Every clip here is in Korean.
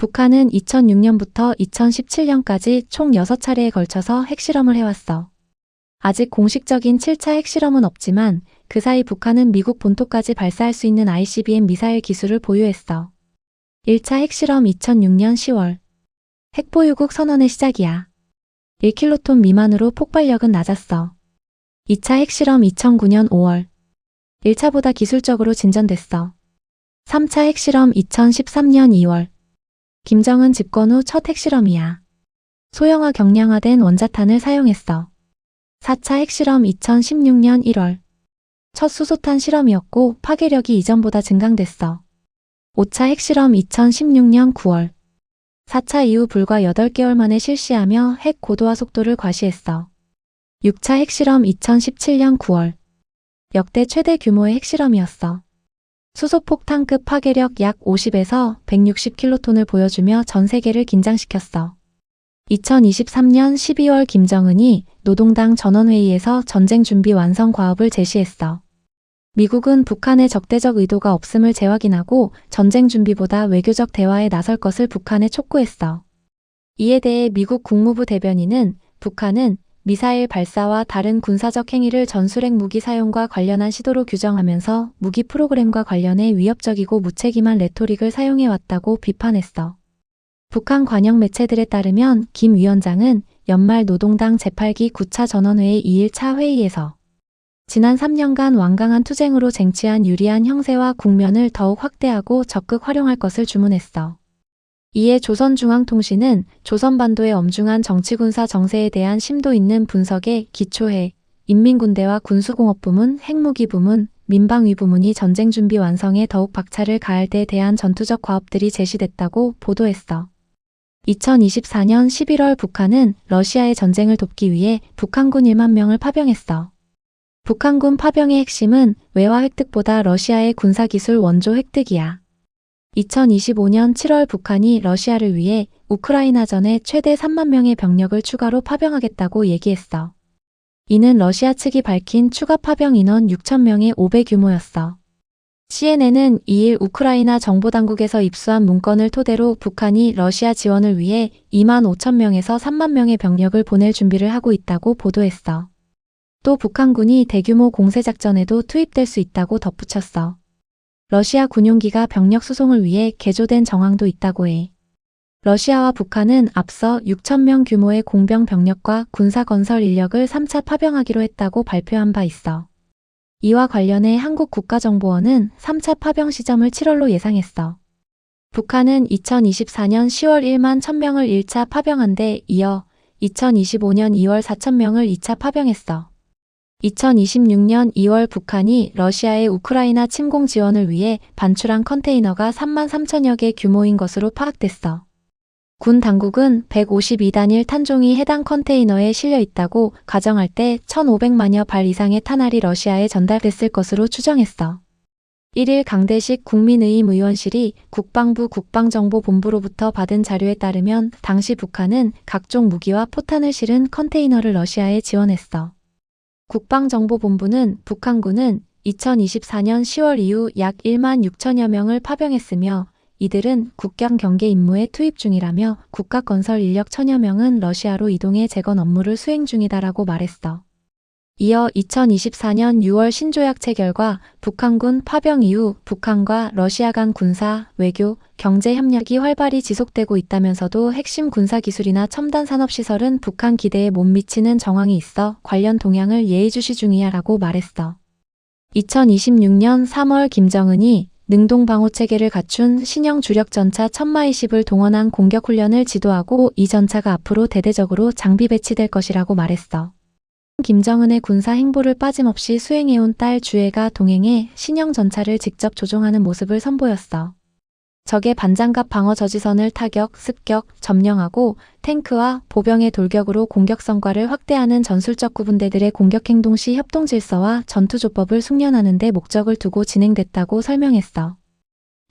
북한은 2006년부터 2017년까지 총 6차례에 걸쳐서 핵실험을 해왔어. 아직 공식적인 7차 핵실험은 없지만 그 사이 북한은 미국 본토까지 발사할 수 있는 ICBM 미사일 기술을 보유했어. 1차 핵실험 2006년 10월. 핵보유국 선언의 시작이야. 1킬로톤 미만으로 폭발력은 낮았어. 2차 핵실험 2009년 5월. 1차보다 기술적으로 진전됐어. 3차 핵실험 2013년 2월. 김정은 집권 후 첫 핵실험이야. 소형화 경량화된 원자탄을 사용했어. 4차 핵실험 2016년 1월. 첫 수소탄 실험이었고 파괴력이 이전보다 증강됐어. 5차 핵실험 2016년 9월. 4차 이후 불과 8개월 만에 실시하며 핵 고도화 속도를 과시했어. 6차 핵실험 2017년 9월. 역대 최대 규모의 핵실험이었어. 수소폭탄급 파괴력 약 50에서 160킬로톤을 보여주며 전 세계를 긴장시켰어. 2023년 12월 김정은이 노동당 전원회의에서 전쟁 준비 완성 과업을 제시했어. 미국은 북한의 적대적 의도가 없음을 재확인하고 전쟁 준비보다 외교적 대화에 나설 것을 북한에 촉구했어. 이에 대해 미국 국무부 대변인은 북한은 미사일 발사와 다른 군사적 행위를 전술핵 무기 사용과 관련한 시도로 규정하면서 무기 프로그램과 관련해 위협적이고 무책임한 레토릭을 사용해왔다고 비판했어. 북한 관영 매체들에 따르면 김 위원장은 연말 노동당 제8기 9차 전원회의 2일차 회의에서 지난 3년간 완강한 투쟁으로 쟁취한 유리한 형세와 국면을 더욱 확대하고 적극 활용할 것을 주문했어. 이에 조선중앙통신은 조선반도의 엄중한 정치군사 정세에 대한 심도 있는 분석에 기초해 인민군대와 군수공업부문, 핵무기부문, 민방위부문이 전쟁 준비 완성에 더욱 박차를 가할 데 대한 전투적 과업들이 제시됐다고 보도했어. 2024년 11월 북한은 러시아의 전쟁을 돕기 위해 북한군 1만 명을 파병했어. 북한군 파병의 핵심은 외화 획득보다 러시아의 군사기술 원조 획득이야. 2025년 7월 북한이 러시아를 위해 우크라이나전에 최대 3만 명의 병력을 추가로 파병하겠다고 얘기했어. 이는 러시아 측이 밝힌 추가 파병 인원 6,000명의 5배 규모였어. CNN은 2일 우크라이나 정보당국에서 입수한 문건을 토대로 북한이 러시아 지원을 위해 2만 5천 명에서 3만 명의 병력을 보낼 준비를 하고 있다고 보도했어. 또 북한군이 대규모 공세작전에도 투입될 수 있다고 덧붙였어. 러시아 군용기가 병력 수송을 위해 개조된 정황도 있다고 해. 러시아와 북한은 앞서 6,000명 규모의 공병 병력과 군사건설 인력을 3차 파병하기로 했다고 발표한 바 있어. 이와 관련해 한국국가정보원은 3차 파병 시점을 7월로 예상했어. 북한은 2024년 10월 1만 1,000명을 1차 파병한 데 이어 2025년 2월 4,000명을 2차 파병했어. 2026년 2월 북한이 러시아의 우크라이나 침공 지원을 위해 반출한 컨테이너가 3만 3천여 개 규모인 것으로 파악됐어. 군 당국은 152단일 탄종이 해당 컨테이너에 실려 있다고 가정할 때 1,500만여 발 이상의 탄알이 러시아에 전달됐을 것으로 추정했어. 1일 강대식 국민의힘 의원실이 국방부 국방정보본부로부터 받은 자료에 따르면 당시 북한은 각종 무기와 포탄을 실은 컨테이너를 러시아에 지원했어. 국방정보본부는 북한군은 2024년 10월 이후 약 1만 6천여 명을 파병했으며 이들은 국경 경계 임무에 투입 중이라며 국가건설 인력 1,000여 명은 러시아로 이동해 재건 업무를 수행 중이다라고 말했어. 이어 2024년 6월 신조약 체결과 북한군 파병 이후 북한과 러시아 간 군사, 외교, 경제 협력이 활발히 지속되고 있다면서도 핵심 군사기술이나 첨단 산업시설은 북한 기대에 못 미치는 정황이 있어 관련 동향을 예의주시 중이야라고 말했어. 2026년 3월 김정은이 능동방호체계를 갖춘 신형 주력전차 천마20을 동원한 공격훈련을 지도하고 이 전차가 앞으로 대대적으로 장비 배치될 것이라고 말했어. 김정은의 군사 행보를 빠짐없이 수행해온 딸 주애가 동행해 신형 전차를 직접 조종하는 모습을 선보였어. 적의 반장갑 방어 저지선을 타격, 습격, 점령하고 탱크와 보병의 돌격으로 공격 성과를 확대하는 전술적 구분대들의 공격 행동 시 협동 질서와 전투 조법을 숙련하는 데 목적을 두고 진행됐다고 설명했어.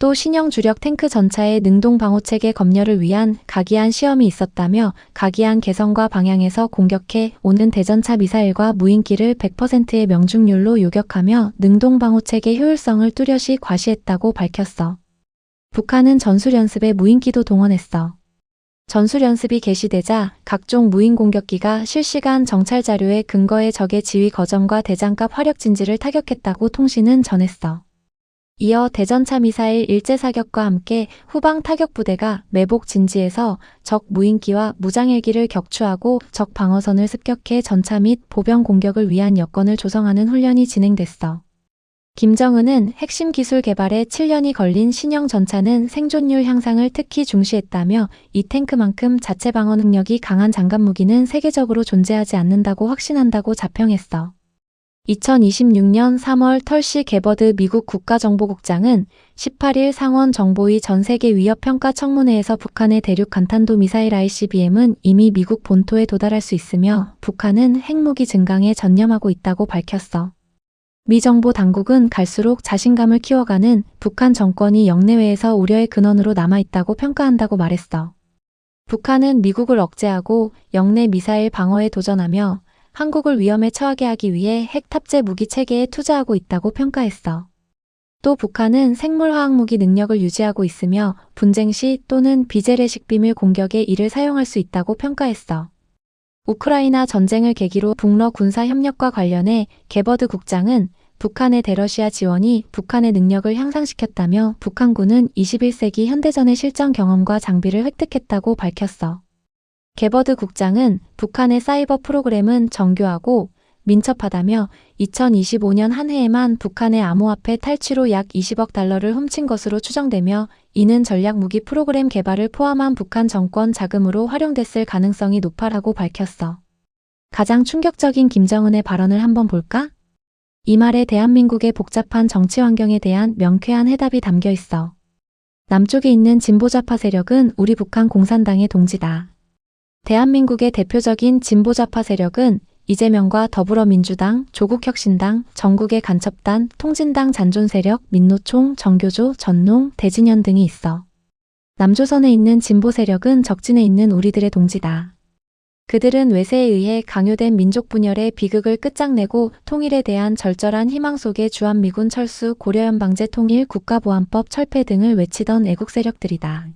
또 신형 주력 탱크 전차의 능동 방호체계 검열을 위한 각이안 시험이 있었다며 각이안 개성과 방향에서 공격해 오는 대전차 미사일과 무인기를 100%의 명중률로 요격하며 능동 방호체계 효율성을 뚜렷이 과시했다고 밝혔어. 북한은 전술연습에 무인기도 동원했어. 전술연습이 개시되자 각종 무인 공격기가 실시간 정찰 자료에 근거해 적의 지휘 거점과 대장갑 화력 진지를 타격했다고 통신은 전했어. 이어 대전차 미사일 일제 사격과 함께 후방 타격 부대가 매복 진지에서 적 무인기와 무장헬기를 격추하고 적 방어선을 습격해 전차 및 보병 공격을 위한 여건을 조성하는 훈련이 진행됐어. 김정은은 핵심 기술 개발에 7년이 걸린 신형 전차는 생존율 향상을 특히 중시했다며 이 탱크만큼 자체 방어 능력이 강한 장갑 무기는 세계적으로 존재하지 않는다고 확신한다고 자평했어. 2026년 3월 털시 게버드 미국 국가정보국장은 18일 상원 정보위 전 세계 위협평가 청문회에서 북한의 대륙 간탄도 미사일 ICBM은 이미 미국 본토에 도달할 수 있으며 북한은 핵무기 증강에 전념하고 있다고 밝혔어. 미 정보 당국은 갈수록 자신감을 키워가는 북한 정권이 영내외에서 우려의 근원으로 남아있다고 평가한다고 말했어. 북한은 미국을 억제하고 영내 미사일 방어에 도전하며 한국을 위험에 처하게 하기 위해 핵 탑재 무기 체계에 투자하고 있다고 평가했어. 또 북한은 생물화학무기 능력을 유지하고 있으며 분쟁 시 또는 비재래식 비밀 공격에 이를 사용할 수 있다고 평가했어. 우크라이나 전쟁을 계기로 북러 군사 협력과 관련해 게버드 국장은 북한의 대러시아 지원이 북한의 능력을 향상시켰다며 북한군은 21세기 현대전의 실전 경험과 장비를 획득했다고 밝혔어. 게버드 국장은 북한의 사이버 프로그램은 정교하고 민첩하다며 2025년 한 해에만 북한의 암호화폐 탈취로 약 20억 달러를 훔친 것으로 추정되며 이는 전략무기 프로그램 개발을 포함한 북한 정권 자금으로 활용됐을 가능성이 높아라고 밝혔어. 가장 충격적인 김정은의 발언을 한번 볼까? 이 말에 대한민국의 복잡한 정치 환경에 대한 명쾌한 해답이 담겨 있어. 남쪽에 있는 진보좌파 세력은 우리 북한 공산당의 동지다. 대한민국의 대표적인 진보좌파 세력은 이재명과 더불어민주당, 조국혁신당, 전국의 간첩단, 통진당 잔존세력, 민노총, 정교조, 전농, 대진연 등이 있어. 남조선에 있는 진보 세력은 적진에 있는 우리들의 동지다. 그들은 외세에 의해 강요된 민족 분열의 비극을 끝장내고 통일에 대한 절절한 희망 속에 주한미군 철수, 고려연방제 통일, 국가보안법 철폐 등을 외치던 애국 세력들이다.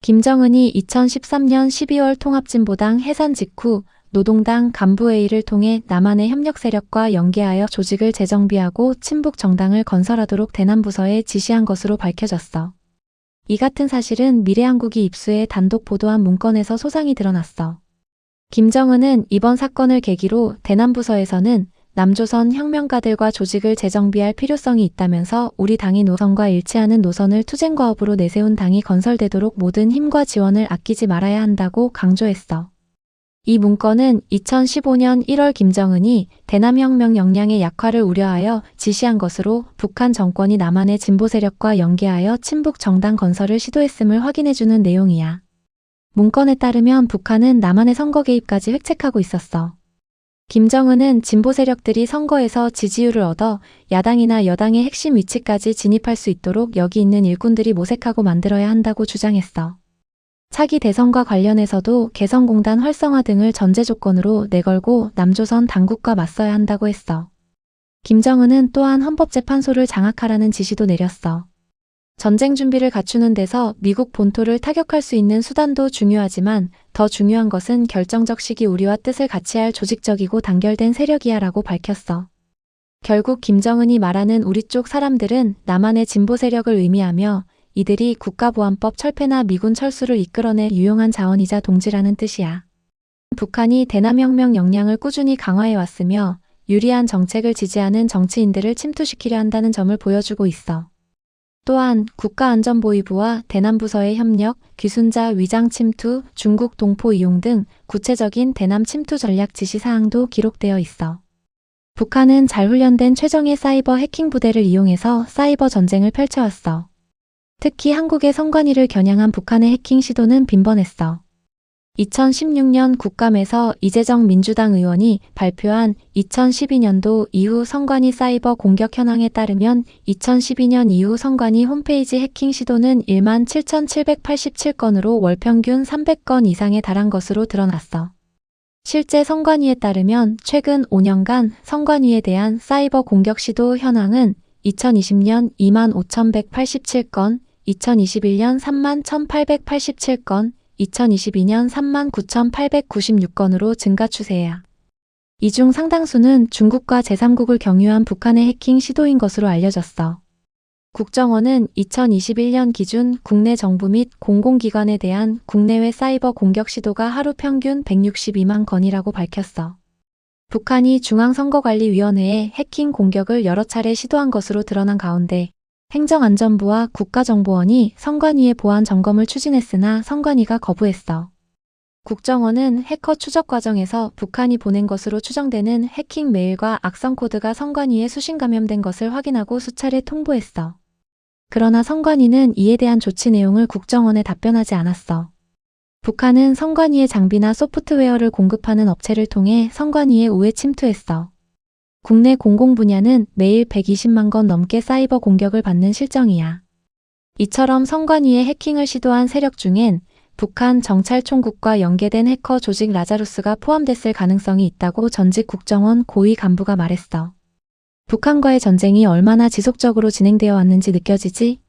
김정은이 2013년 12월 통합진보당 해산 직후 노동당 간부회의를 통해 남한의 협력 세력과 연계하여 조직을 재정비하고 친북 정당을 건설하도록 대남부서에 지시한 것으로 밝혀졌어. 이 같은 사실은 미래한국이 입수해 단독 보도한 문건에서 소상히 드러났어. 김정은은 이번 사건을 계기로 대남부서에서는 남조선 혁명가들과 조직을 재정비할 필요성이 있다면서 우리 당이 노선과 일치하는 노선을 투쟁과업으로 내세운 당이 건설되도록 모든 힘과 지원을 아끼지 말아야 한다고 강조했어. 이 문건은 2015년 1월 김정은이 대남혁명 역량의 약화를 우려하여 지시한 것으로 북한 정권이 남한의 진보 세력과 연계하여 친북 정당 건설을 시도했음을 확인해주는 내용이야. 문건에 따르면 북한은 남한의 선거 개입까지 획책하고 있었어. 김정은은 진보 세력들이 선거에서 지지율을 얻어 야당이나 여당의 핵심 위치까지 진입할 수 있도록 여기 있는 일꾼들이 모색하고 만들어야 한다고 주장했어. 차기 대선과 관련해서도 개성공단 활성화 등을 전제 조건으로 내걸고 남조선 당국과 맞서야 한다고 했어. 김정은은 또한 헌법재판소를 장악하라는 지시도 내렸어. 전쟁 준비를 갖추는 데서 미국 본토를 타격할 수 있는 수단도 중요하지만 더 중요한 것은 결정적 시기 우리와 뜻을 같이 할 조직적이고 단결된 세력이야 라고 밝혔어. 결국 김정은이 말하는 우리 쪽 사람들은 남한의 진보 세력을 의미하며 이들이 국가보안법 철폐나 미군 철수를 이끌어낼 유용한 자원이자 동지라는 뜻이야. 북한이 대남혁명 역량을 꾸준히 강화해왔으며 유리한 정책을 지지하는 정치인들을 침투시키려 한다는 점을 보여주고 있어. 또한 국가안전보위부와 대남부서의 협력, 귀순자 위장 침투, 중국 동포 이용 등 구체적인 대남 침투 전략 지시사항도 기록되어 있어. 북한은 잘 훈련된 최정예 사이버 해킹 부대를 이용해서 사이버 전쟁을 펼쳐왔어. 특히 한국의 선관위를 겨냥한 북한의 해킹 시도는 빈번했어. 2016년 국감에서 이재정 민주당 의원이 발표한 2012년도 이후 선관위 사이버 공격 현황에 따르면 2012년 이후 선관위 홈페이지 해킹 시도는 17,787건으로 월 평균 300건 이상에 달한 것으로 드러났어. 실제 선관위에 따르면 최근 5년간 선관위에 대한 사이버 공격 시도 현황은 2020년 25,187건, 2021년 31,887건, 2022년 39,896건으로 증가 추세야. 이 중 상당수는 중국과 제3국을 경유한 북한의 해킹 시도인 것으로 알려졌어. 국정원은 2021년 기준 국내 정부 및 공공기관에 대한 국내외 사이버 공격 시도가 하루 평균 162만 건이라고 밝혔어. 북한이 중앙선거관리위원회에 해킹 공격을 여러 차례 시도한 것으로 드러난 가운데 행정안전부와 국가정보원이 선관위의 보안 점검을 추진했으나 선관위가 거부했어. 국정원은 해커 추적 과정에서 북한이 보낸 것으로 추정되는 해킹 메일과 악성 코드가 선관위에 수신 감염된 것을 확인하고 수차례 통보했어. 그러나 선관위는 이에 대한 조치 내용을 국정원에 답변하지 않았어. 북한은 선관위의 장비나 소프트웨어를 공급하는 업체를 통해 선관위에 우회 침투했어. 국내 공공 분야는 매일 120만 건 넘게 사이버 공격을 받는 실정이야. 이처럼 선관위에 해킹을 시도한 세력 중엔 북한 정찰총국과 연계된 해커 조직 라자루스가 포함됐을 가능성이 있다고 전직 국정원 고위 간부가 말했어. 북한과의 전쟁이 얼마나 지속적으로 진행되어 왔는지 느껴지지?